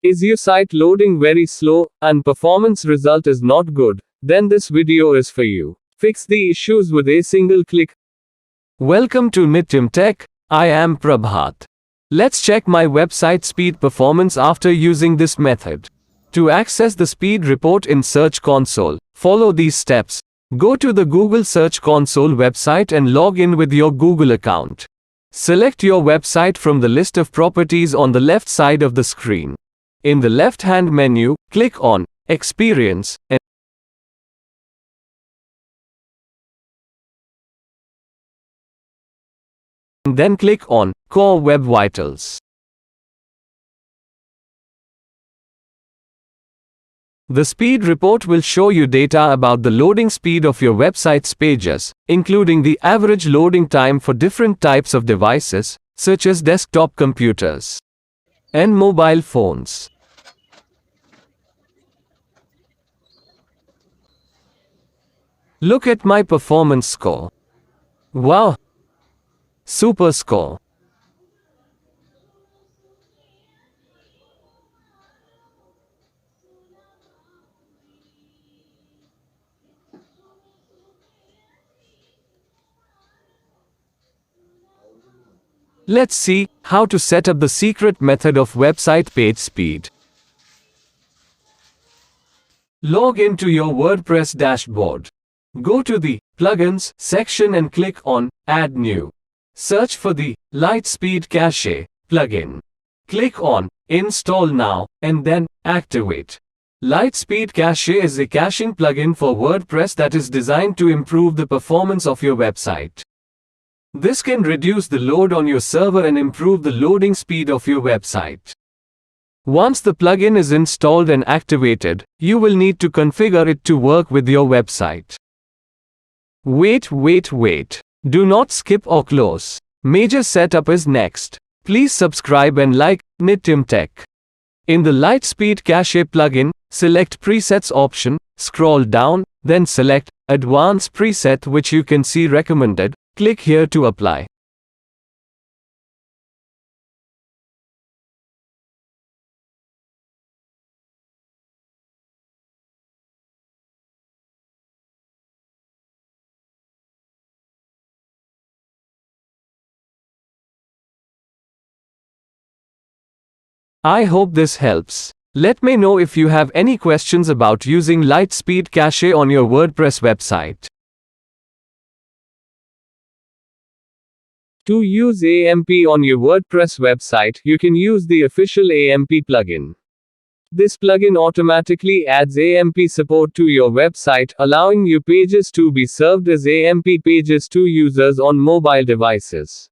Is your site loading very slow, and performance result is not good? Then this video is for you. Fix the issues with a single click. Welcome to Nityam Tech. I am Prabhat. Let's check my website speed performance after using this method. To access the speed report in Search Console, follow these steps. Go to the Google Search Console website and log in with your Google account. Select your website from the list of properties on the left side of the screen. In the left-hand menu, click on Experience and then click on Core Web Vitals. The speed report will show you data about the loading speed of your website's pages, including the average loading time for different types of devices, such as desktop computers and mobile phones. Look at my performance score. Wow! Super score. Let's see how to set up the secret method of website page speed. Log into your WordPress dashboard. Go to the Plugins section and click on Add New. Search for the Lightspeed Cache plugin. Click on Install Now and then Activate. Lightspeed Cache is a caching plugin for WordPress that is designed to improve the performance of your website. This can reduce the load on your server and improve the loading speed of your website. Once the plugin is installed and activated, you will need to configure it to work with your website. Wait. Do not skip or close. Major setup is next. Please subscribe and like Nityam Tech. In the Lightspeed Cache plugin, select Presets option, scroll down, then select Advanced Preset, which you can see recommended. Click here to apply. I hope this helps. Let me know if you have any questions about using Lightspeed Cache on your WordPress website. To use AMP on your WordPress website, you can use the official AMP plugin. This plugin automatically adds AMP support to your website, allowing your pages to be served as AMP pages to users on mobile devices.